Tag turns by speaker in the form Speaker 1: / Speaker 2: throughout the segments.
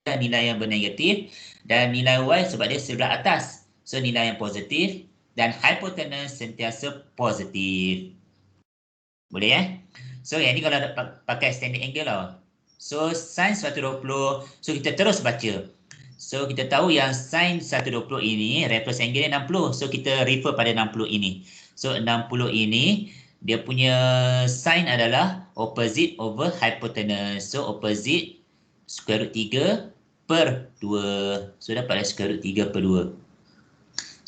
Speaker 1: nilai yang bernegatif dan nilai Y sebab dia sebelah atas. So nilai yang positif dan hypotenuse sentiasa positif. Boleh ya? So yang ni kalau pakai standard angle lah. So sin 120, so kita terus baca. So kita tahu yang sin 120 ini reference angle dia 60. So kita refer pada 60 ini. So 60 ini dia punya sin adalah opposite over hypotenuse. So opposite square root 3 per 2. So dapatlah square root 3 per 2.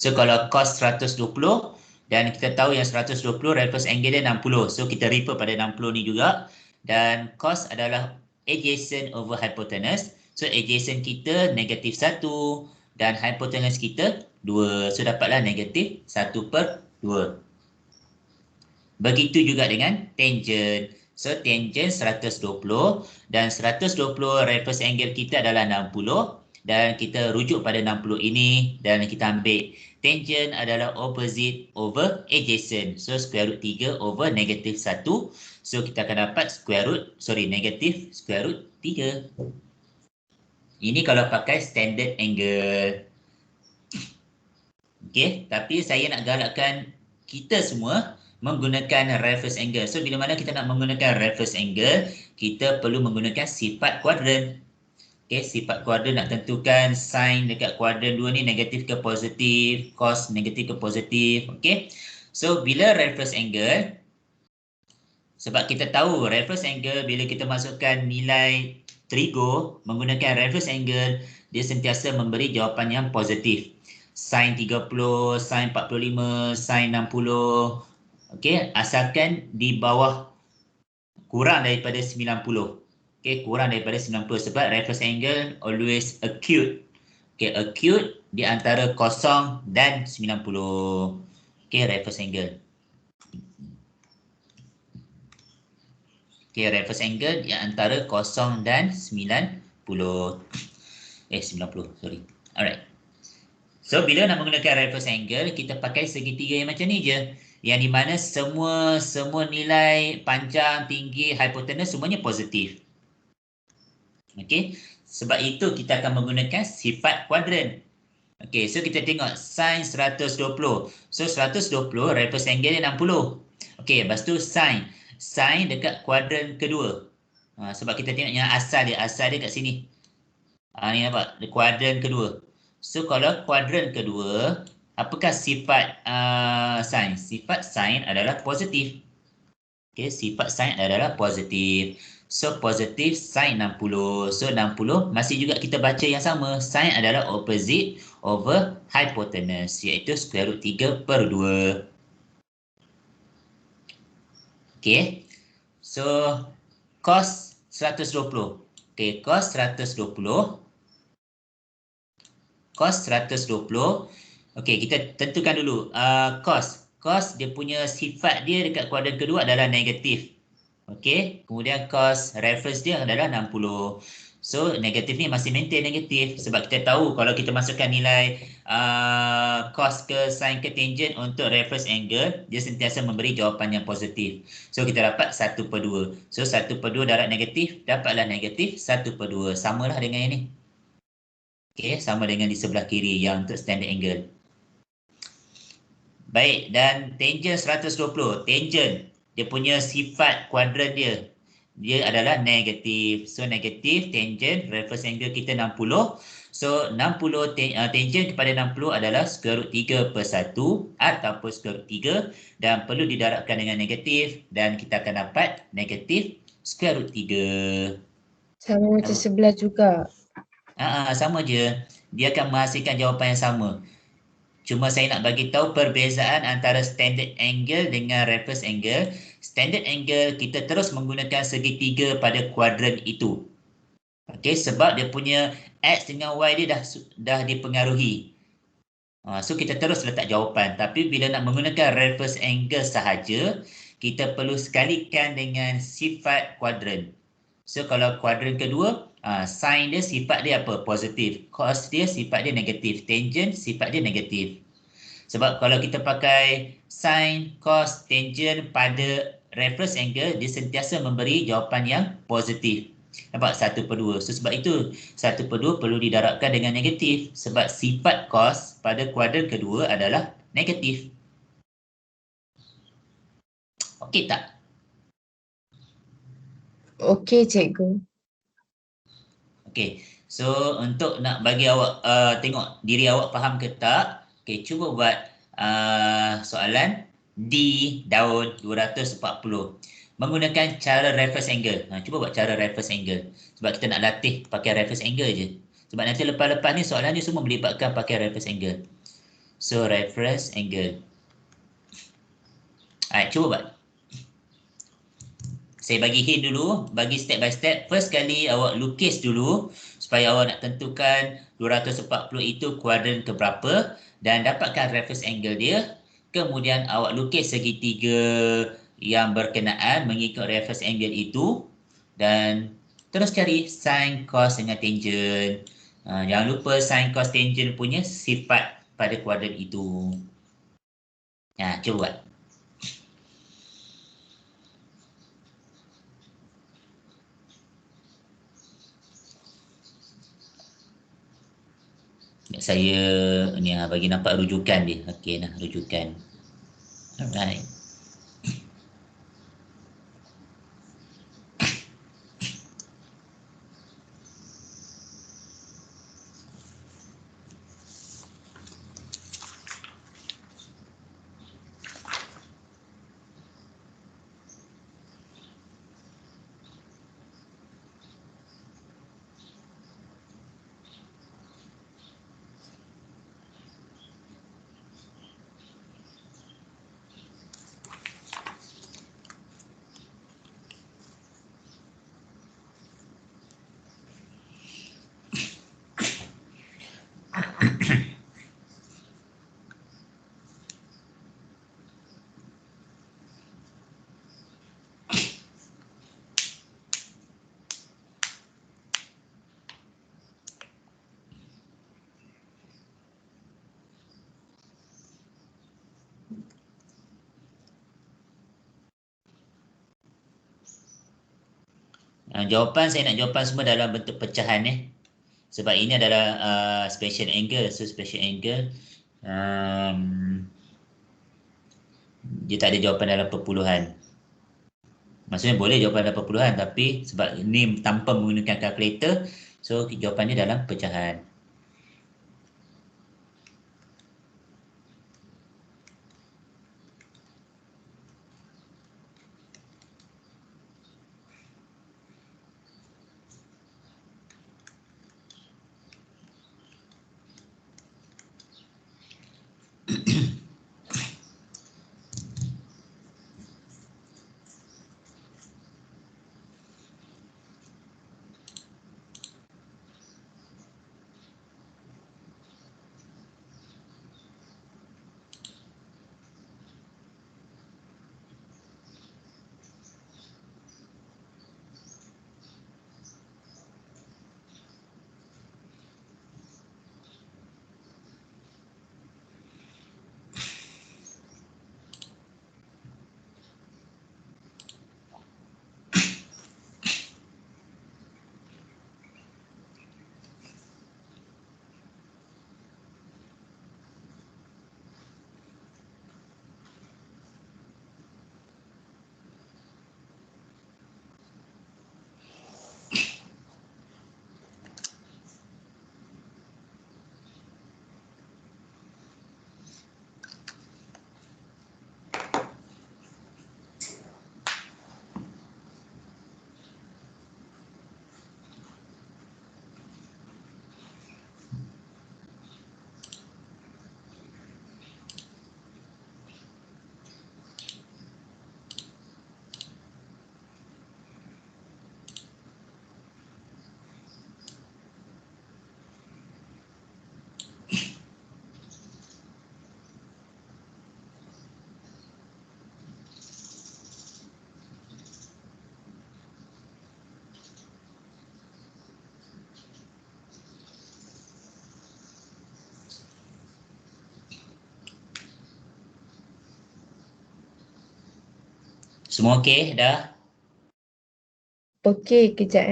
Speaker 1: So kalau cos 120 dan kita tahu yang 120 reference angle dia 60. So kita refer pada 60 ni juga. Dan cos adalah adjacent over hypotenuse. So adjacent kita negatif 1 dan hypotenuse kita 2. So dapatlah negatif 1 per 2. Begitu juga dengan tangent. So tangent 120 dan 120 reference angle kita adalah 60 dan kita rujuk pada 60 ini dan kita ambil tangent adalah opposite over adjacent. So square root 3 over negatif 1. So kita akan dapat negatif square root 3. Ini kalau pakai standard angle. Okey, tapi saya nak galakkan kita semua menggunakan reference angle. So bila mana kita nak menggunakan reference angle, kita perlu menggunakan sifat kuadran. Okey, sifat kuadran nak tentukan sin dekat kuadran 2 ni negatif ke positif, cos negatif ke positif. Okey. So bila reference angle, sebab kita tahu reference angle bila kita masukkan nilai trigo menggunakan reference angle, dia sentiasa memberi jawapan yang positif. Sin 30, sin 45, sin 60. Okey, asalkan di bawah kurang daripada 90. Okey, kurang daripada 90 sebab reference angle always acute. Okey, acute di antara 0 dan 90. Okey, reference angle. Okey, reference angle di antara 0 dan 90. 90, sorry. Alright. So, bila nak menggunakan reference angle, kita pakai segitiga yang macam ni je. Yang di mana semua nilai panjang, tinggi, hypotenuse semuanya positif. Okey. Sebab itu kita akan menggunakan sifat kuadran. Okey, so kita tengok sin 120. So 120 reference angle dia 60. Okey, lepas tu sin dekat kuadran kedua. Sebab kita tengok yang asal dia kat sini. Ni nampak, kuadran kedua. So kalau kuadran kedua, apakah sifat sin? Sifat sin adalah positif. Okey, sifat sin adalah positif. So positif sin 60. So 60 masih juga kita baca yang sama. Sin adalah opposite over hypotenuse, iaitu square root 3 per 2. Okey. So cos 120. Okey, cos 120. Cos 120. Okey, kita tentukan dulu cos. Cos dia punya sifat dia dekat kuadran kedua adalah negatif. Okey, kemudian cos reference dia adalah 60. So negatif ni masih maintain negatif sebab kita tahu kalau kita masukkan nilai cos ke sin ke tangent untuk reference angle, dia sentiasa memberi jawapan yang positif. So kita dapat 1 per 2. So 1 per 2 darab negatif, dapatlah negatif 1 per 2. Samalah dengan ini. Okey, sama dengan di sebelah kiri yang untuk standard angle. Baik, dan tangent 120. Tangent, dia punya sifat kuadran dia adalah negatif. So negatif tangent, reference angle kita 60. So 60 tangent kepada 60 adalah square root 3 per 1 ataupun square root 3 dan perlu didarabkan dengan negatif dan kita akan dapat negatif square root 3.
Speaker 2: Sama macam sebelah juga.
Speaker 1: Sama je. Dia akan menghasilkan jawapan yang sama. Cuma saya nak bagi tahu perbezaan antara standard angle dengan reference angle. Standard angle kita terus menggunakan segitiga pada kuadran itu. Okey, sebab dia punya X dengan Y dia dah dipengaruhi. So kita terus letak jawapan. Tapi bila nak menggunakan reference angle sahaja, kita perlu sekalikan dengan sifat kuadran. So kalau kuadran kedua, sin dia sifat dia apa? Positif. Cos dia sifat dia negatif. Tangent sifat dia negatif. Sebab kalau kita pakai sin, cos, tangent pada reference angle, dia sentiasa memberi jawapan yang positif. Nampak 1/2. So sebab itu 1/2 perlu didarabkan dengan negatif sebab sifat kos pada kuadran kedua adalah negatif. Okey tak?
Speaker 2: Okey, cikgu.
Speaker 1: Okey. So untuk nak bagi awak tengok diri awak faham ke tak, okey, cuba buat soalan D daun 240 menggunakan cara reverse angle. Cuba buat cara reverse angle. Sebab kita nak latih pakai reverse angle je. Sebab nanti lepas-lepas ni soalan ni semua melibatkan pakai reverse angle. So reverse angle. Alright, cuba buat. Saya bagi hint dulu, bagi step by step. First kali awak lukis dulu supaya awak nak tentukan 240 itu kuadran keberapa dan dapatkan reference angle dia. Kemudian awak lukis segitiga yang berkenaan mengikut reference angle itu dan terus cari sin, cos dengan tangent. Jangan lupa sin, cos, tangent punya sifat pada kuadran itu. Cuba buat. Saya ni bagi nampak rujukan dia. Okey nah, rujukan. Alright. Jawapan saya nak jawapan semua dalam bentuk pecahan sebab ini adalah special angle. So special angle dia tak ada jawapan dalam perpuluhan. Maksudnya boleh jawapan dalam perpuluhan tapi sebab ini tanpa menggunakan kalkulator, so jawapannya dalam pecahan. Semua okey dah?
Speaker 2: Okey, kejap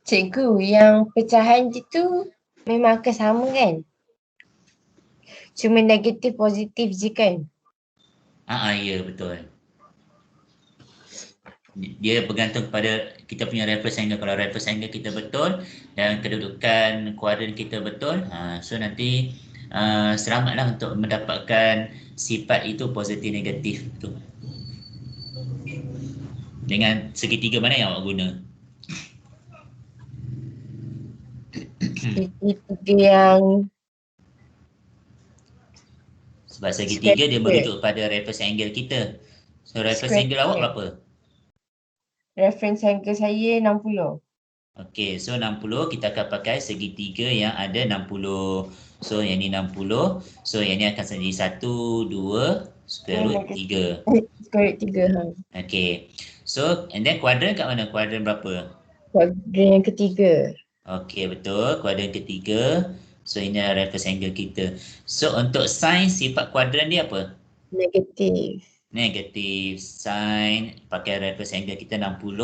Speaker 2: Cikgu, yang pecahan itu memang akan sama kan? Cuma negatif positif je kan?
Speaker 1: Ya betul. Dia bergantung kepada kita punya reference angle. Kalau reference angle kita betul dan kedudukan kuadran kita betul, so nanti selamatlah untuk mendapatkan sifat itu positif negatif tu. Dengan segitiga mana yang awak guna?
Speaker 2: Segitiga yang
Speaker 1: Sebab segitiga dia
Speaker 2: square.
Speaker 1: merujuk pada reference angle kita. So reference
Speaker 2: Square.
Speaker 1: angle awak berapa?
Speaker 2: Reference angle saya 60.
Speaker 1: Okey, so 60 kita akan pakai segitiga yang ada 60. So yang ni 60. So yang ni akan jadi 1, 2, square root 3.
Speaker 2: Square root 3.
Speaker 1: Okey. So and then kuadran kat mana? Kuadran berapa?
Speaker 2: Kuadran yang ketiga.
Speaker 1: Okey, betul. Kuadran ketiga. So ini adalah reference angle kita. So untuk sin sifat kuadran dia apa?
Speaker 2: Negatif.
Speaker 1: Negatif. Sin pakai reference angle kita 60.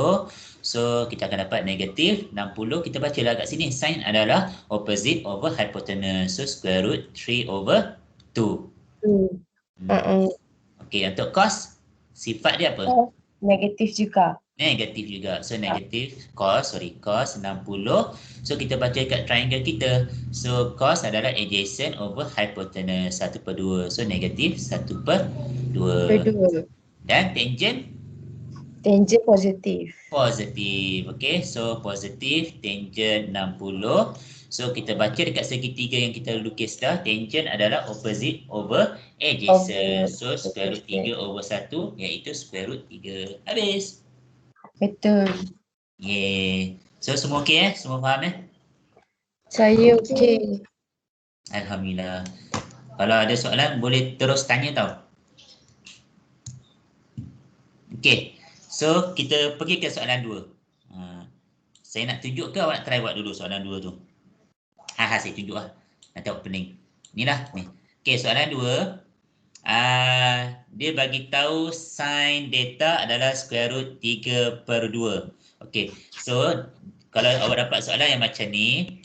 Speaker 1: So kita akan dapat negatif 60. Kita baca lah kat sini. Sin adalah opposite over hypotenuse. So square root 3 over 2. Okey, untuk cos sifat dia apa?
Speaker 2: Negatif juga.
Speaker 1: Negatif juga. So negatif cos 60. So kita baca kat triangle kita. So cos adalah adjacent over hypotenuse 1/2. So negatif 1/2.
Speaker 2: Kedua.
Speaker 1: Dan tangent
Speaker 2: Tangent positif.
Speaker 1: positif. Okey, so positif tangent 60. So kita baca dekat segitiga yang kita lukis dah, tangent adalah opposite over adjacent. So square root 3 over 1 iaitu square root 3. Habis.
Speaker 2: Betul.
Speaker 1: Yeay. So semua okey Semua faham
Speaker 2: Saya okey.
Speaker 1: Alhamdulillah. Kalau ada soalan boleh terus tanya tau. Okey. So kita pergi ke soalan 2. Saya nak tunjuk ke awak nak try buat dulu soalan 2 tu? Saya tunjuk lah. Nanti awak pening. Inilah ni. Okey, soalan 2. Dia bagi tahu sin data adalah square root 3/2. Okey. So kalau awak dapat soalan yang macam ni,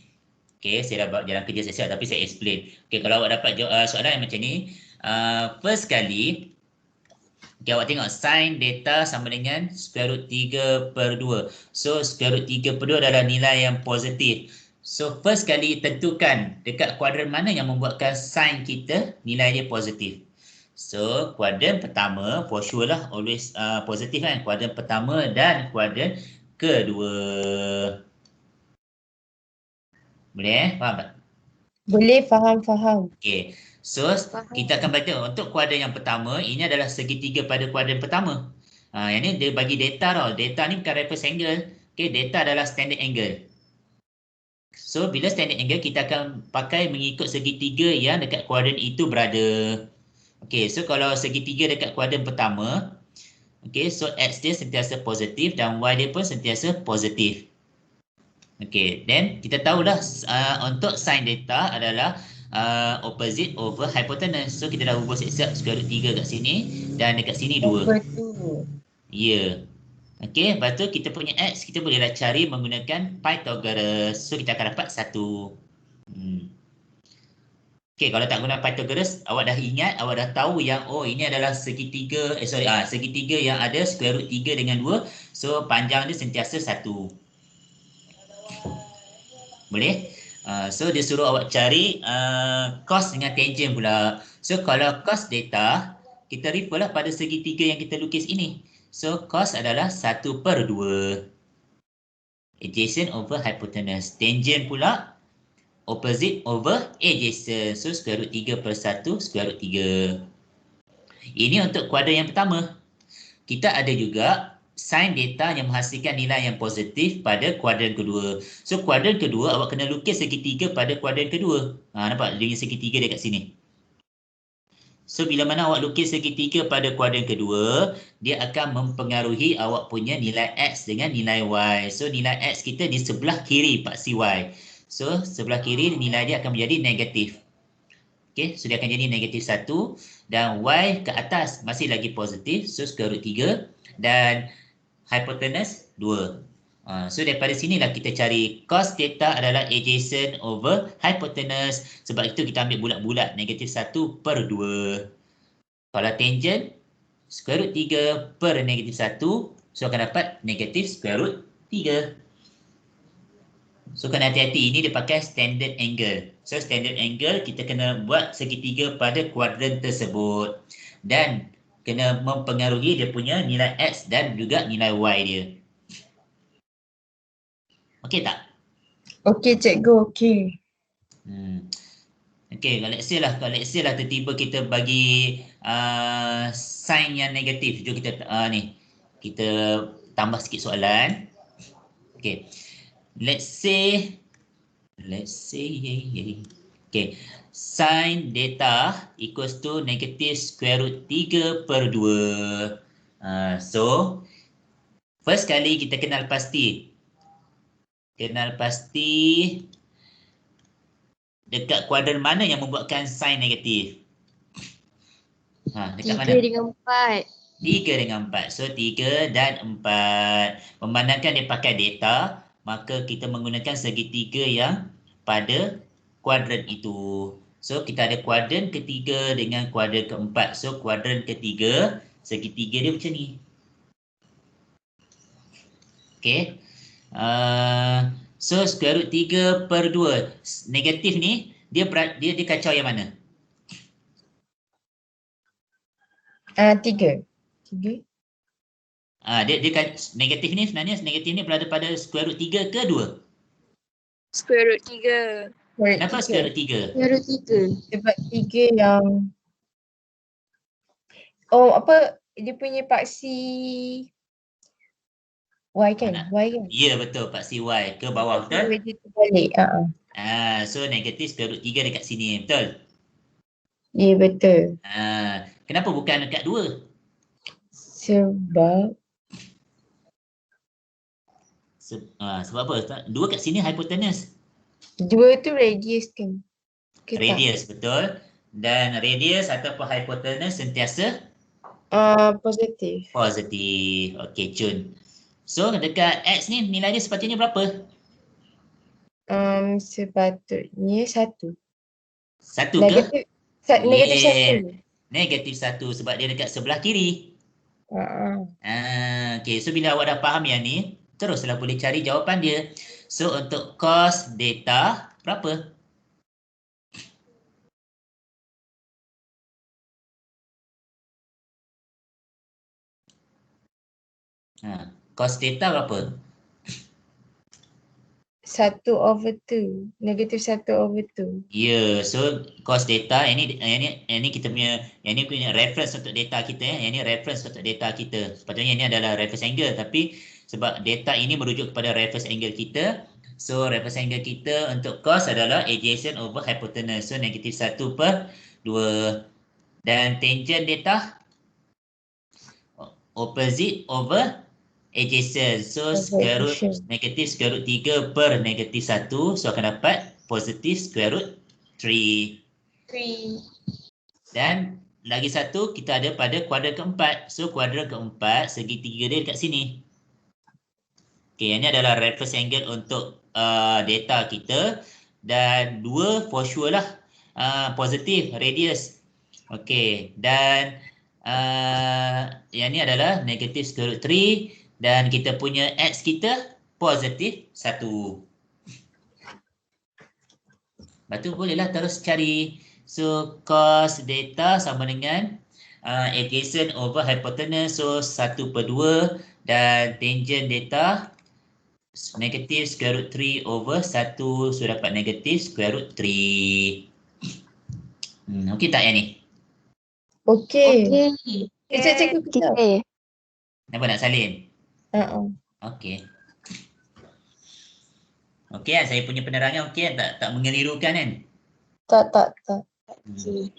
Speaker 1: okey, saya dah buat jalan kerja siap-siap tapi saya explain. Okey, kalau awak dapat soalan yang macam ni, first kali, okey, awak tengok sin data sama dengan square root 3/2. So square root 3/2 adalah nilai yang positif. So first kali tentukan dekat kuadran mana yang membuatkan sin kita nilai dia positif. So kuadran pertama for sure lah always positif kan, kuadran pertama dan kuadran kedua. Boleh Faham tak?
Speaker 2: Boleh, faham.
Speaker 1: Okey. So kita akan baca untuk kuadran yang pertama, ini adalah segitiga pada kuadran pertama. Yang ni dia bagi data tau. Data ni bukan reference angle. Okey, data adalah standard angle. So bila standard angle kita akan pakai mengikut segitiga yang dekat kuadran itu berada. Okey, so kalau segitiga dekat kuadran pertama, okey, so x dia sentiasa positif dan y dia pun sentiasa positif. Okey, then kita tahulah untuk sin data adalah opposite over hypotenuse. So kita dah ubah siap-siap square root 3 kat sini dan dekat sini 2. Ya. Okey, lepas tu kita punya x kita bolehlah cari menggunakan Pythagoras. So kita akan dapat 1. Okey, kalau tak guna Pythagoras, awak dah ingat, awak dah tahu yang ini adalah segitiga, segitiga yang ada square root 3 dengan 2. So panjang dia sentiasa 1. Boleh? So dia suruh awak cari cos dengan tangent pula. So kalau cos data, kita refer lah pada segitiga yang kita lukis ini. So cos adalah 1/2. Adjacent over hypotenuse. Tangent pula opposite over adjacent. So square root 3/1 square root 3. Ini untuk kuadran yang pertama. Kita ada juga sin data yang menghasilkan nilai yang positif pada kuadran kedua. So kuadran kedua awak kena lukis segitiga pada kuadran kedua. Nampak dia segitiga dekat sini. So bila mana awak lukis segitiga pada kuadran kedua, dia akan mempengaruhi awak punya nilai x dengan nilai y. So nilai x kita di sebelah kiri paksi y. So sebelah kiri nilai dia akan menjadi negatif. Okey, so dia akan jadi negatif 1 dan y ke atas masih lagi positif. So square root 3 dan hypotenuse 2. So daripada sinilah kita cari cos theta adalah adjacent over hypotenuse. Sebab itu kita ambil bulat-bulat negatif 1/2. Kalau tangent square root 3 per negatif 1, so akan dapat negatif square root 3. So kena hati-hati, ini dia pakai standard angle. So standard angle kita kena buat segitiga pada kuadran tersebut. Dan kena mempengaruhi dia punya nilai X dan juga nilai Y dia. Okey tak?
Speaker 2: Okey cikgu, okey.
Speaker 1: Okey, kalau let's say lah tiba-tiba kita bagi sign yang negatif. Jom kita kita tambah sikit soalan. Okey. Let's say okay, sin theta equals to negative square root 3/2. So first kali kita kenal pasti dekat kuadran mana yang membuatkan sign negatif. Dekat
Speaker 3: 3
Speaker 1: mana?
Speaker 3: dengan 4.
Speaker 1: 3 dengan 4. So 3 dan 4. Memandangkan dia pakai data, maka kita menggunakan segitiga yang pada kuadran itu. So kita ada kuadran ketiga dengan kuadran keempat. So kuadran ketiga, segitiga dia macam ni. Okay. So square root 3/2. Negatif ni, dia kacau yang mana?
Speaker 2: 3. 3.
Speaker 1: Negatif ni sebenarnya berada pada square root 3 ke 2?
Speaker 3: Square root 3.
Speaker 1: Kenapa square root 3?
Speaker 3: Square root 3.
Speaker 2: Sebab 3 yang apa dia punya paksi Y kan? Y kan?
Speaker 1: Ya betul, paksi Y ke bawah, betul?
Speaker 2: Dia terbalik.
Speaker 1: So negatif square root 3 dekat sini, betul?
Speaker 2: Ya betul.
Speaker 1: Kenapa bukan dekat 2?
Speaker 2: Sebab
Speaker 1: Sebab apa? 2 kat sini hypotenuse.
Speaker 2: 2 tu radius kan?
Speaker 1: Radius, betul. Dan radius ataupun hypotenuse sentiasa
Speaker 2: Positif.
Speaker 1: positif. Okey, Cun. So dekat X ni nilai dia sepatutnya berapa?
Speaker 2: Sepatutnya 1.
Speaker 1: 1 ke?
Speaker 2: Negatif. Negatif 1.
Speaker 1: Negatif 1 sebab dia dekat sebelah kiri. Okey, so bila awak dah faham yang ni, teruslah boleh cari jawapan dia. So untuk cos theta berapa? Cos theta berapa?
Speaker 2: 1/2. Negatif 1/2.
Speaker 1: Ya, so cos theta ini kita punya, yang ni punya reference untuk data kita ya. Yang ni reference untuk data kita. Sepatutnya ini adalah reference angle, tapi sebab data ini merujuk kepada reference angle kita, so reference angle kita untuk cos adalah adjacent over hypotenuse. So negatif 1/2. Dan tangent data opposite over adjacent. So square root negatif square root 3 per negatif 1. So akan dapat positif square root 3. Dan lagi satu kita ada pada kuadran keempat. So kuadran keempat, segitiga dia dekat sini. Okay, ini adalah reference angle untuk data kita. Dan 2 for sure lah positif radius. Okay, dan yang ni adalah negatif square root 3. Dan kita punya X kita positif 1. Lepas tu bolehlah terus cari. So cos theta sama dengan adjacent over hypotenuse. So 1/2. Dan tangent theta negatif square root 3 over 1. So dapat negatif square root 3. Okey tak yang ni?
Speaker 2: Okey. Cikgu kita.
Speaker 1: Kenapa nak salin? Okey. Okey kan, saya punya penerangan okey kan? Tak mengelirukan kan?
Speaker 2: Tak.
Speaker 3: Okey.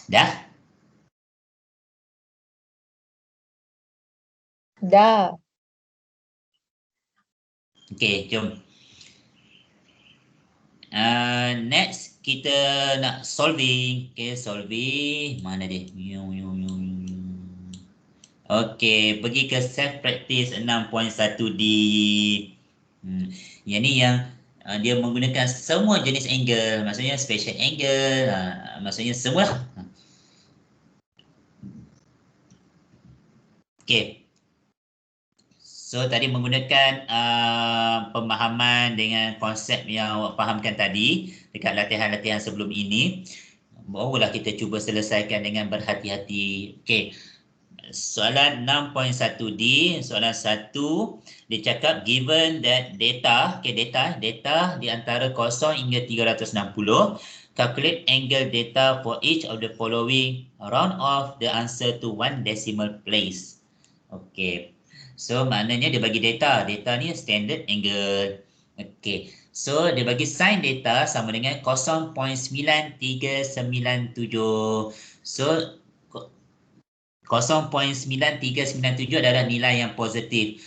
Speaker 1: Dah?
Speaker 2: Dah.
Speaker 1: Okey, jom. Next kita nak solving. Okay, solving. Mana dia? Okey, pergi ke self practice 6.1D. Yang ni yang dia menggunakan semua jenis angle. Maksudnya special angle. Maksudnya semua. Okey. So tadi menggunakan pemahaman dengan konsep yang awak fahamkan tadi dekat latihan-latihan sebelum ini, barulah kita cuba selesaikan dengan berhati-hati. Okey. Soalan 6.1D, soalan 1, dia cakap given that data, data di antara 0 hingga 360, calculate angle data for each of the following, round off the answer to 1 decimal place. Okey. So maknanya dia bagi data. Data ni standard angle. Okey. So dia bagi sin data sama dengan 0.9397. So 0.9397 adalah nilai yang positif.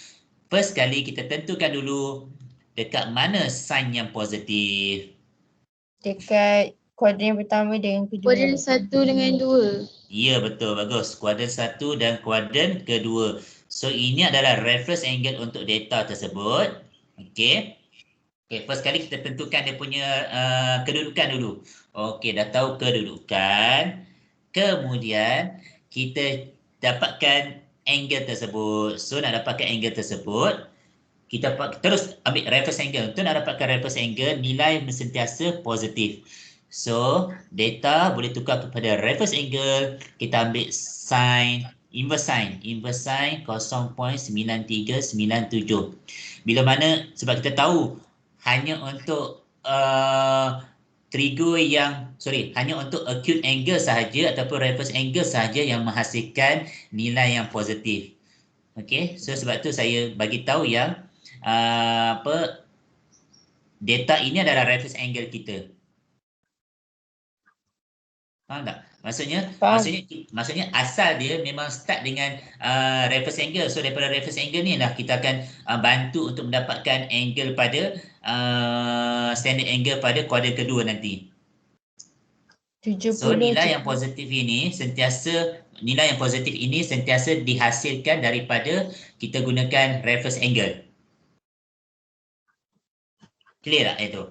Speaker 1: First kali kita tentukan dulu dekat mana sin yang positif.
Speaker 2: Dekat kuadran pertama dengan kedua.
Speaker 3: Kuadran 1 dengan 2.
Speaker 1: Ya, betul. Bagus. Kuadran 1 dan kuadran kedua. So, ini adalah reference angle untuk data tersebut. Okey. Okay, first kali kita tentukan dia punya kedudukan dulu. Okey, dah tahu kedudukan. Kemudian, kita dapatkan angle tersebut. So, nak dapatkan angle tersebut, kita terus ambil reference angle. Untuk nak dapatkan reference angle, nilai sentiasa positif. So, data boleh tukar kepada reference angle. Kita ambil sin, inverse sin 0.9397. Bila mana, sebab kita tahu hanya untuk hanya untuk acute angle sahaja ataupun reference angle sahaja yang menghasilkan nilai yang positif. Okey, so sebab tu saya bagi tahu yang data ini adalah reference angle kita. Faham tak? Maksudnya asal dia memang start dengan reference angle. So daripada reference angle ni lah kita akan bantu untuk mendapatkan angle pada standard angle pada kuadran kedua nanti.
Speaker 2: 70.
Speaker 1: So nilai yang positif ini sentiasa dihasilkan daripada kita gunakan reference angle. Clear tak itu?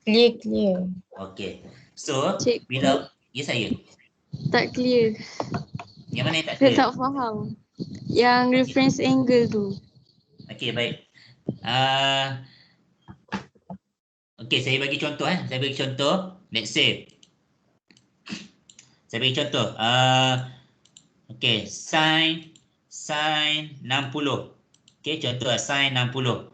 Speaker 2: Clear.
Speaker 1: Okey. So
Speaker 3: Cik,
Speaker 1: bila saya
Speaker 3: tak clear.
Speaker 1: yang mana yang tak
Speaker 3: Saya
Speaker 1: clear?
Speaker 3: tak faham. Yang reference angle tu.
Speaker 1: Okey, baik. Okey, saya bagi contoh. Let's say. Saya bagi contoh. Okey, sin 60. Okey, contoh sin 60.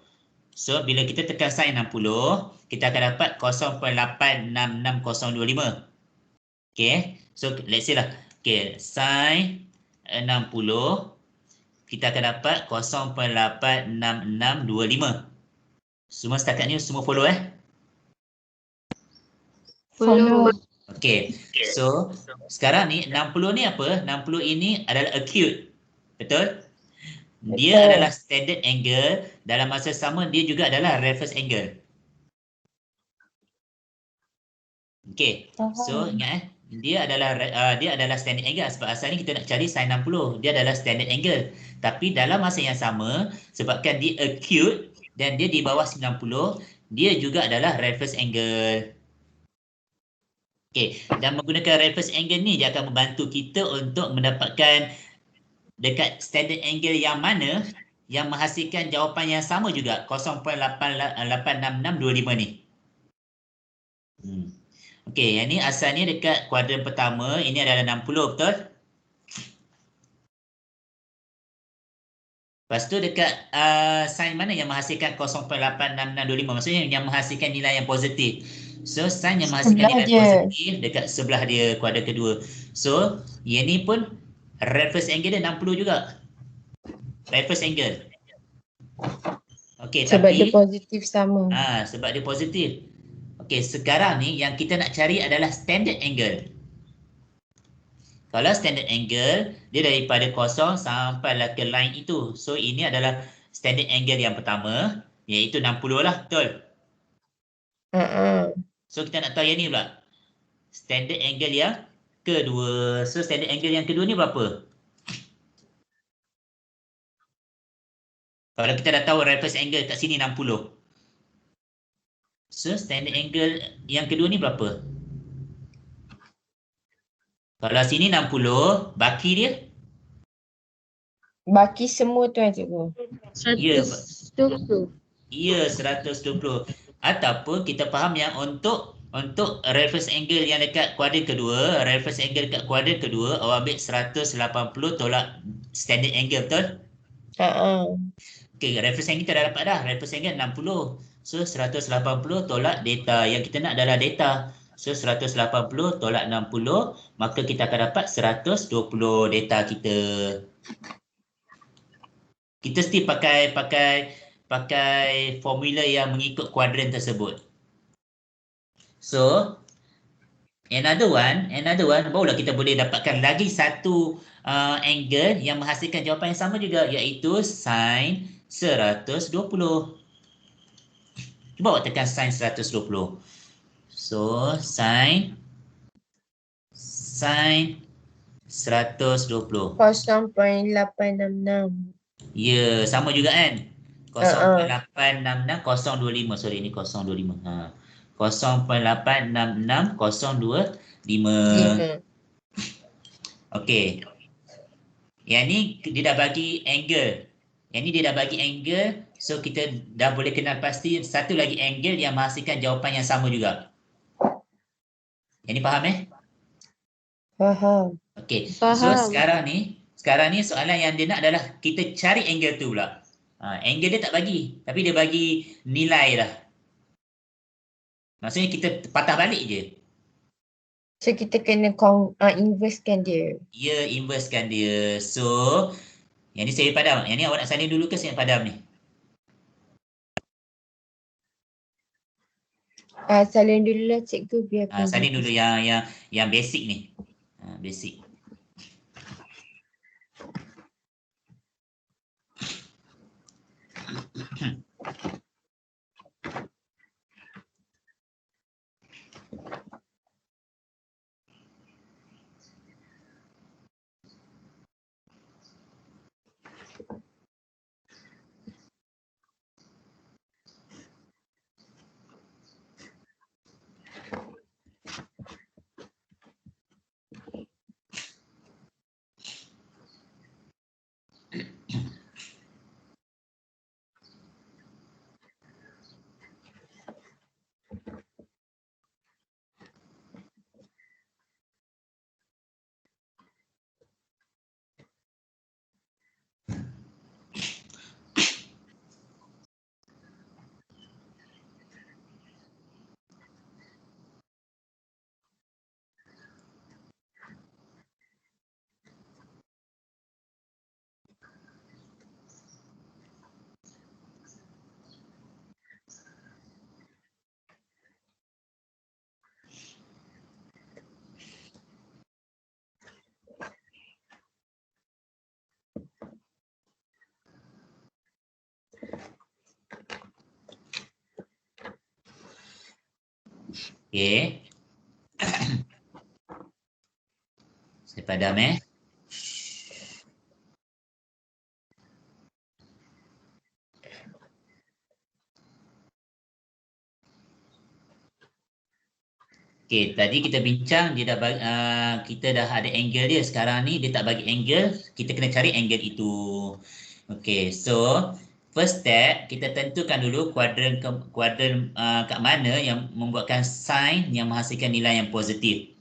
Speaker 1: So, bila kita tekan sin 60, kita akan dapat 0.866025. Okey, so let's say lah. Okey, sin 60, kita akan dapat 0.866625. Semua setakat ni semua follow
Speaker 2: Follow.
Speaker 1: Okey. So, sekarang ni 60 ni apa? 60 ini adalah acute. Betul? Dia adalah standard angle, dalam masa sama dia juga adalah reference angle. Okey. So, ingat dia adalah standard angle sebab asalnya kita nak cari sin 60. Dia adalah standard angle. Tapi dalam masa yang sama, sebabkan dia acute dan dia di bawah 90, dia juga adalah reference angle. Okey, dan menggunakan reference angle ni dia akan membantu kita untuk mendapatkan dekat standard angle yang mana yang menghasilkan jawapan yang sama juga 0.866625 ni. Okey, yang ni asalnya dekat kuadran pertama, ini adalah 60, betul? Lepas tu dekat sin mana yang menghasilkan 0.866625, maksudnya yang menghasilkan nilai yang positif. So, sin yang menghasilkan nilai positif dekat sebelah dia kuadran kedua. So, yang ni pun reference angle dia 60 juga. Reference angle. Okey,
Speaker 2: Sebab dia
Speaker 1: tapi
Speaker 2: positif sama.
Speaker 1: sebab dia positif. Okey, sekarang ni yang kita nak cari adalah standard angle. Kalau standard angle, dia daripada kosong sampailah ke line itu. So, ini adalah standard angle yang pertama, iaitu 60 lah, betul? So, kita nak tahu yang ni pula. Standard angle yang kedua. So, standard angle yang kedua ni berapa? Kalau kita dah tahu reference angle kat sini 60. So, standard angle yang kedua ni berapa? Kalau sini 60, baki dia?
Speaker 2: Baki semua tu cikgu.
Speaker 3: 120.
Speaker 1: Ya, 120. Ataupun kita faham yang untuk reference angle yang dekat kuadran kedua, reference angle dekat kuadran kedua, awak ambil 180 tolak standard angle, betul? Okey, reference angle kita dah dapat dah. Reference angle 60. So, 180 tolak data. Yang kita nak adalah data. So, 180 tolak 60, maka kita akan dapat 120 data kita. Kita mesti pakai formula yang mengikut kuadran tersebut. So, another one, barulah kita boleh dapatkan lagi satu angle yang menghasilkan jawapan yang sama juga, iaitu sin 120. Cuba awak tekan sin 120. So, sin 120.
Speaker 2: 0.866.
Speaker 1: Ya, sama juga kan? 0.866 025. Sorry, ini 025. 0.866 025. Okey. Yang ni dia dah bagi angle. So kita dah boleh kenal pasti satu lagi angle yang menghasilkan jawapan yang sama juga. Yang ni faham
Speaker 2: Faham.
Speaker 1: Okey.
Speaker 3: Faham.
Speaker 1: So sekarang ni soalan yang dia nak adalah kita cari angle tu pula. Angle dia tak bagi, tapi dia bagi nilai lah. Maksudnya kita patah balik je.
Speaker 2: So kita kena inversekan dia.
Speaker 1: Ya, inversekan dia. So, yang ni saya padam. Yang ni awak nak salin dulu ke saya padam ni?
Speaker 2: Salin dulu lah cikgu biar
Speaker 1: Salin dulu yang basic ni. Basic. Okey. Saya padam Okey, tadi kita bincang dia dah kita dah ada angle dia. Sekarang ni dia tak bagi angle, kita kena cari angle itu. Okey, so first step kita tentukan dulu kuadran kat mana yang membuatkan sign yang menghasilkan nilai yang positif.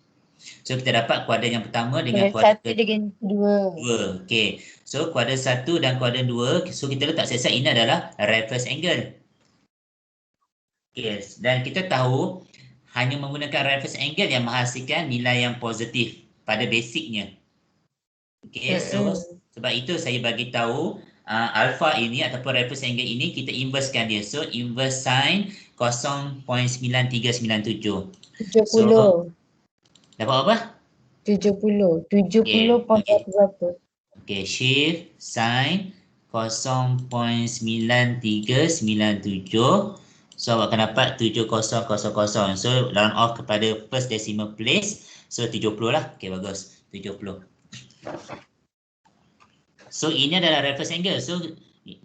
Speaker 1: So kita dapat kuadran yang pertama dengan kuadran
Speaker 2: satu dengan dua.
Speaker 1: Okey. So kuadran 1 dan kuadran 2, so kita letak siap-siap ini adalah reference angle. Okey, dan kita tahu hanya menggunakan reference angle yang menghasilkan nilai yang positif pada basicnya. Okey, so sebab itu saya bagi tahu alpha ini ataupun reference angle ini kita inversekan dia. So inverse sin 0.9397.
Speaker 2: 70.
Speaker 1: So dapat apa?
Speaker 2: 70. 70
Speaker 1: Okay.
Speaker 2: pangkat berapa?
Speaker 1: Okay, shift sin 0.9397. So awak akan dapat 7000. So round off kepada first decimal place. So 70 lah. Okay, bagus. 70. So ini adalah reference angle. So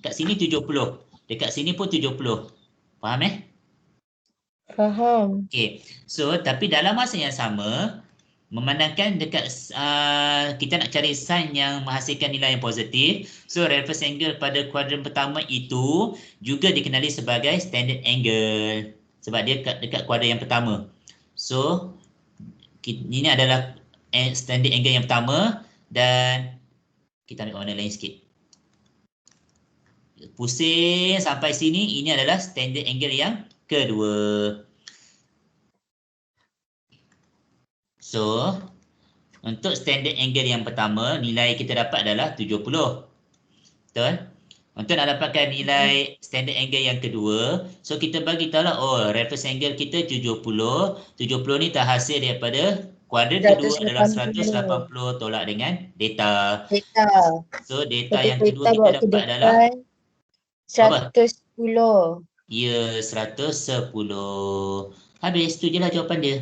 Speaker 1: kat sini 70. Dekat sini pun 70. Faham
Speaker 2: Faham.
Speaker 1: Okay. So tapi dalam masa yang sama, memandangkan dekat kita nak cari sin yang menghasilkan nilai yang positif. So reference angle pada kuadran pertama itu juga dikenali sebagai standard angle. Sebab dia dekat kuadran yang pertama. So ini adalah standard angle yang pertama. Dan kita ambil warna lain sikit. Pusing sampai sini, ini adalah standard angle yang kedua. So untuk standard angle yang pertama, nilai kita dapat adalah 70. Betul? Untuk nak dapatkan nilai standard angle yang kedua, so kita bagi tahu lah, oh reference angle kita 70. 70 ni terhasil daripada kuadran kedua adalah 180 tolak dengan data.
Speaker 2: Data.
Speaker 1: So data
Speaker 2: Lepas
Speaker 1: yang
Speaker 2: data
Speaker 1: kedua
Speaker 2: bawa
Speaker 1: kita
Speaker 2: ke
Speaker 1: dapat
Speaker 2: depan,
Speaker 1: adalah
Speaker 2: 110.
Speaker 1: ya, 110. Habis, tu je lah jawapan dia.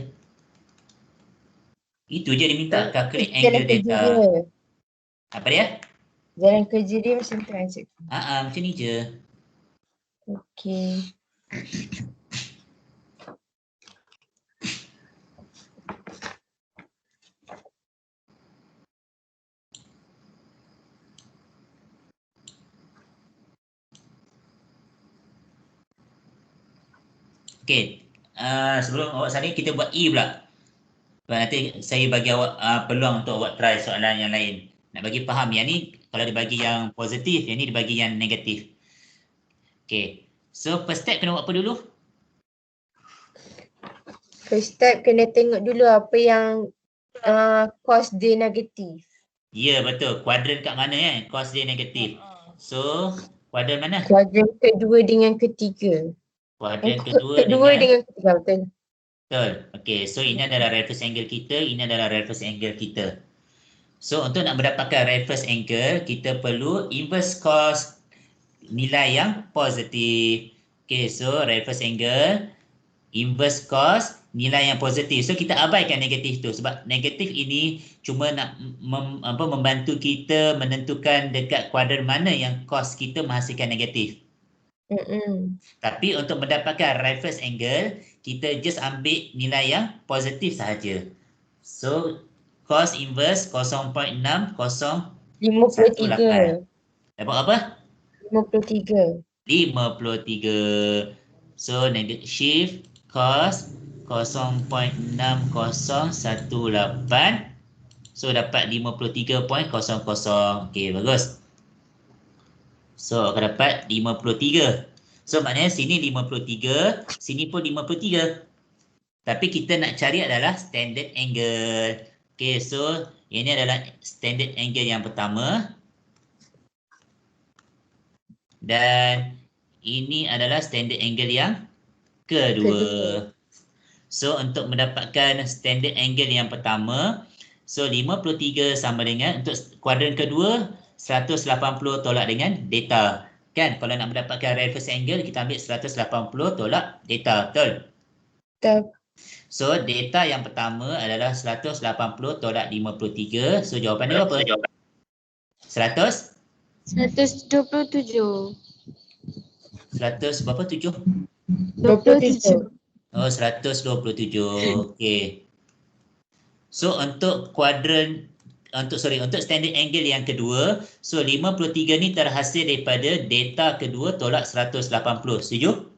Speaker 1: Itu je dia minta, calculate angle data. Apa dia?
Speaker 2: Jalan kerja dia macam tu aja.
Speaker 1: Macam ni je.
Speaker 2: Okey.
Speaker 1: Okey. Sebelum awak salin, kita buat E pula. Nanti saya bagi awak peluang untuk awak try soalan yang lain. Nak bagi faham, yang ni kalau dibagi yang positif, yang ni dibagi yang negatif. Okey. So first step kena buat apa dulu?
Speaker 2: First step kena tengok dulu apa yang cos dia negatif.
Speaker 1: Ya, betul. Kuadran kat mana kan? Cos dia negatif. So, kuadran mana?
Speaker 2: Kuadran kedua dengan ketiga.
Speaker 1: Kuadran kedua
Speaker 2: dengan ketiga, betul.
Speaker 1: Betul. Okey, so ini adalah reference angle kita, ini adalah reference angle kita. So, untuk nak mendapatkan reference angle, kita perlu inverse cos nilai yang positif. Okey, so reference angle, inverse cos nilai yang positif. So, kita abaikan negatif tu sebab negatif ini cuma nak membantu kita menentukan dekat kuadran mana yang cos kita menghasilkan negatif. Tapi untuk mendapatkan reference angle, kita just ambil nilai yang positif sahaja. So, cos inverse 0.6018.
Speaker 2: 53.
Speaker 1: Dapat apa?
Speaker 2: 53.
Speaker 1: 53. So, shift cos 0.6018. So, dapat 53.00. Okey, bagus. So, akan dapat 53. So, maknanya sini 53, sini pun 53. Tapi kita nak cari adalah standard angle. Okay, so ini adalah standard angle yang pertama. Dan ini adalah standard angle yang kedua. So, untuk mendapatkan standard angle yang pertama, so 53 sama dengan, untuk kuadran kedua, 180 tolak dengan data. Kan, kalau nak mendapatkan reference angle, kita ambil 180 tolak data, betul?
Speaker 2: Betul.
Speaker 1: So, data yang pertama adalah 180 tolak 53. So, jawapan dia apa? 100?
Speaker 3: 127.
Speaker 1: 100 berapa? 7?
Speaker 2: 27.
Speaker 1: Oh, 127. Okey. So, untuk kuadran, untuk standard angle yang kedua, so 53 ni terhasil daripada data kedua tolak 180. Setuju?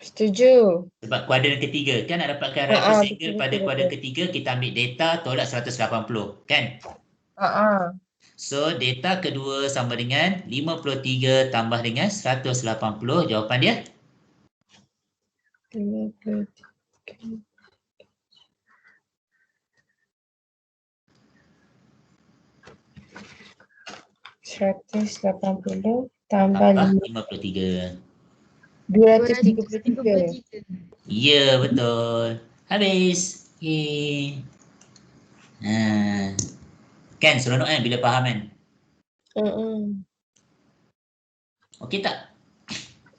Speaker 2: Setuju.
Speaker 1: Sebab kuadran ketiga, kan nak dapatkan reference angle pada kuadran ketiga, kita ambil data tolak 180, kan? So, data kedua sama dengan 53 tambah dengan 180. Jawapan dia?
Speaker 2: 53. 180 tambah
Speaker 1: Tambah
Speaker 2: 53.
Speaker 1: 53.
Speaker 2: 233.
Speaker 1: Ya, betul. Habis. Okey. Kan seronok kan bila faham kan? Okey tak?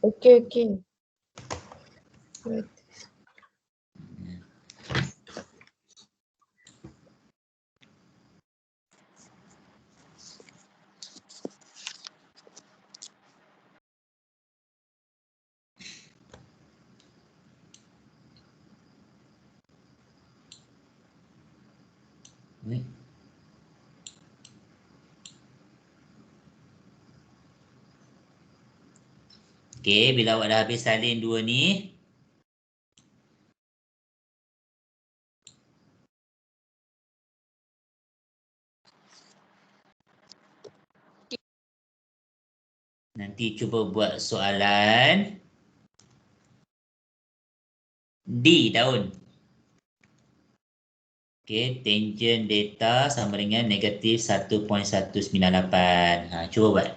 Speaker 2: Okey.
Speaker 1: Baik. Okey, bila awak dah habis salin dua ni, nanti cuba buat soalan D daun. Okey, tangent data sama dengan negatif 1.198. Cuba buat.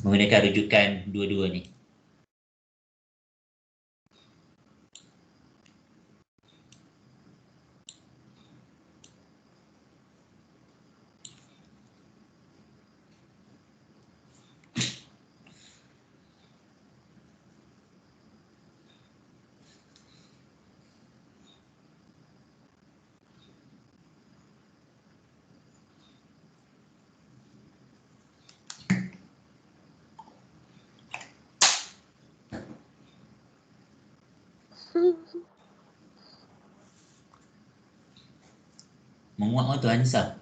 Speaker 1: Menggunakan rujukan dua-dua ni. Menguap orang tu Anissa.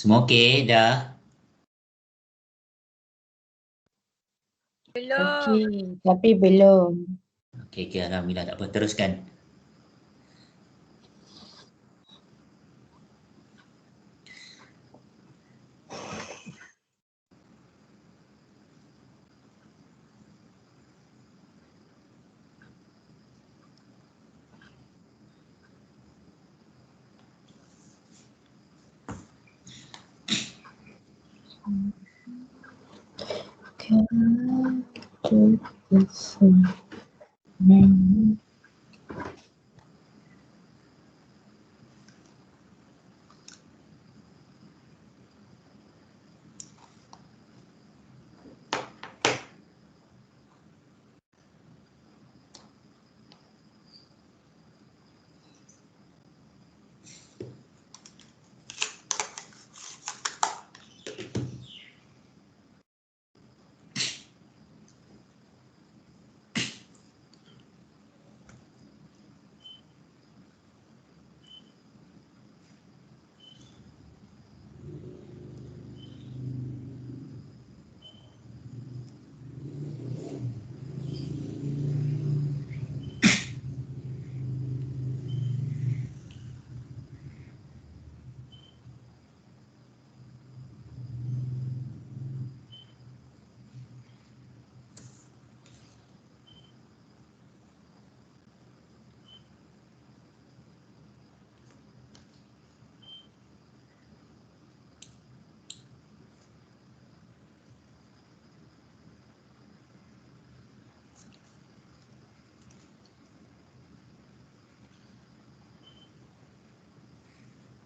Speaker 1: Semua okey dah?
Speaker 2: Belum. Okey, tapi belum.
Speaker 1: Okey, alhamdulillah, tak apa, teruskan.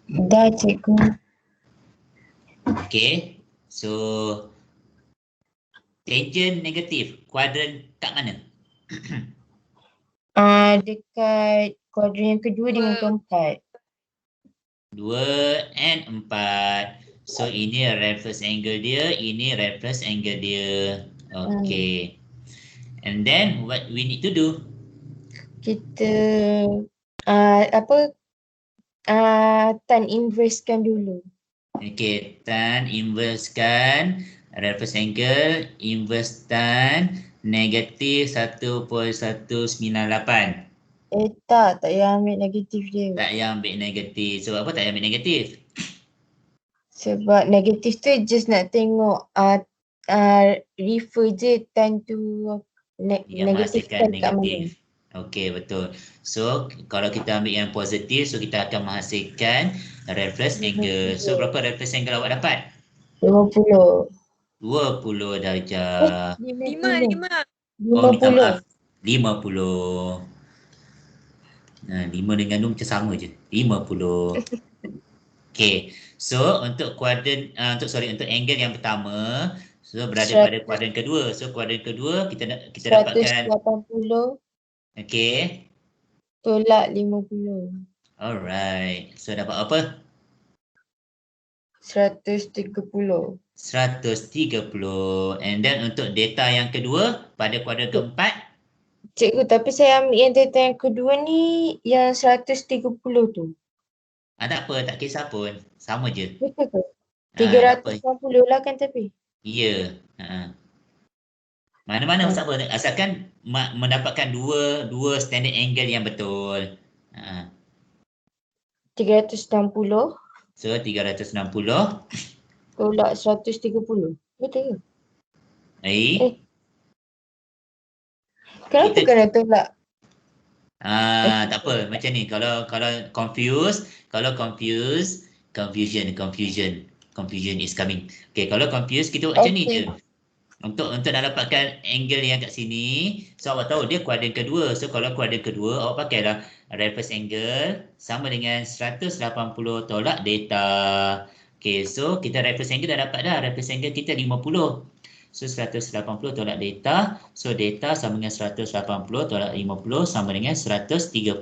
Speaker 2: Dah cikgu.
Speaker 1: Okey. So tangent negatif, kuadran kat mana?
Speaker 2: Dekat kuadran yang kedua dengan keempat.
Speaker 1: 2 and 4. So ini reference angle dia, ini reference angle dia. Okay. And then what we need to do?
Speaker 2: Kita tan inversekan dulu.
Speaker 1: Okay, tan inversekan reference angle, inverse tan negatif 1.198.
Speaker 2: Tak payah ambil negatif dia.
Speaker 1: Tak payah ambil negatif. Sebab apa tak payah ambil negatif?
Speaker 2: Sebab negatif tu just nak tengok refer je tan tu
Speaker 1: Yang
Speaker 2: negatif
Speaker 1: menghasilkan
Speaker 2: tan kat mana.
Speaker 1: negatif. Okey, betul. So, kalau kita ambil yang positif, so kita akan menghasilkan reference angle. So, berapa reference angle awak dapat?
Speaker 2: 50.
Speaker 1: 20 darjah.
Speaker 2: 50.
Speaker 1: Oh, minta
Speaker 2: 50.
Speaker 1: maaf. 50. 5 dengan 2 macam sama je. 50. Okey. So, untuk kuadran, untuk angle yang pertama, so berada pada kuadran kedua. So, kuadran kedua kita dapatkan.
Speaker 2: 180
Speaker 1: Okey.
Speaker 2: tolak 50.
Speaker 1: Alright. So, dapat apa?
Speaker 2: 130.
Speaker 1: 130. And then untuk data yang kedua pada kuadran keempat.
Speaker 2: Cikgu, tapi saya ambil yang data yang kedua ni yang 130 tu.
Speaker 1: Tak apa, tak kisah pun. Sama je.
Speaker 2: Betul ke?
Speaker 1: Tak apa.
Speaker 2: 360 lah kan tapi.
Speaker 1: Ya. Mana-mana sama. Asalkan mendapatkan dua standard angle yang betul.
Speaker 2: 360
Speaker 1: So 360.
Speaker 2: tolak 130. Betul ke? Kenapa kena tolak?
Speaker 1: Tak apa, macam ni. Kalau confusion is coming. Okay, kalau confused kita buat macam ni je. Untuk nak dapatkan angle yang kat sini, so awak tahu dia kuadran kedua. So kalau kuadran kedua, awak pakailah reference angle sama dengan 180 tolak data. Okay, so kita reference angle dah dapat dah. Reference angle kita 50. So 180 tolak data. So data sama dengan 180 tolak 50 sama dengan 130.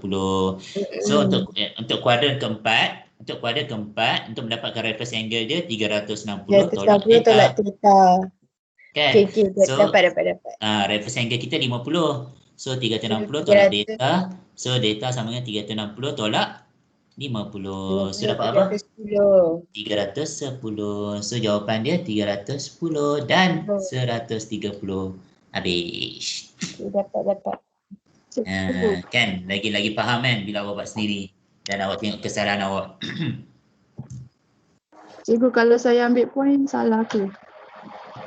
Speaker 1: So untuk kuadran keempat, untuk mendapatkan reference angle dia 360 tolak data. Kan?
Speaker 2: Okay,
Speaker 1: So,
Speaker 2: dapat.
Speaker 1: reference angle kita 50. So 360 tolak data. So data sama dengan 360 tolak 50. So dapat apa?
Speaker 2: 310.
Speaker 1: 310. So jawapan dia 310 dan 130. Habis.
Speaker 2: Okay, dapat.
Speaker 1: Kan lagi faham kan bila awak buat sendiri dan awak tengok kesalahan awak.
Speaker 3: Cikgu, kalau saya ambil poin salah ke?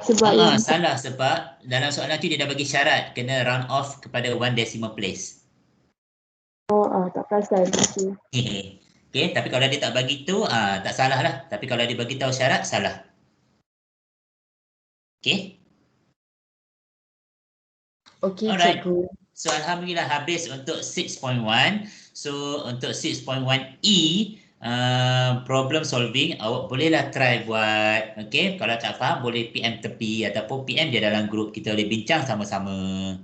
Speaker 3: Sebab yang
Speaker 1: Salah sebab dalam soalan tu dia dah bagi syarat kena round off kepada 1 decimal place.
Speaker 3: tak perasan. Okay.
Speaker 1: Okay, tapi kalau dia tak bagi tu tak salah lah. Tapi kalau dia bagi tahu syarat salah. Okay.
Speaker 2: Okay,
Speaker 1: Alright.
Speaker 2: cikgu.
Speaker 1: So alhamdulillah habis untuk 6.1. So untuk 6.1E problem solving awak bolehlah try buat. Okay, kalau tak faham boleh PM tepi ataupun PM dia dalam grup, kita boleh bincang sama-sama.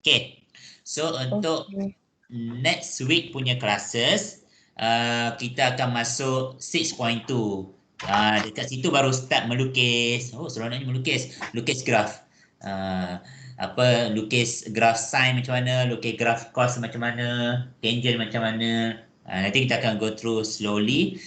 Speaker 1: Okay. So untuk next week punya classes kita akan masuk 6.2. Dekat situ baru start melukis. Seronoknya melukis. Lukis graf. Lukis graf sin macam mana, lukis graf cos macam mana, tangent macam mana. Nanti kita akan go through slowly.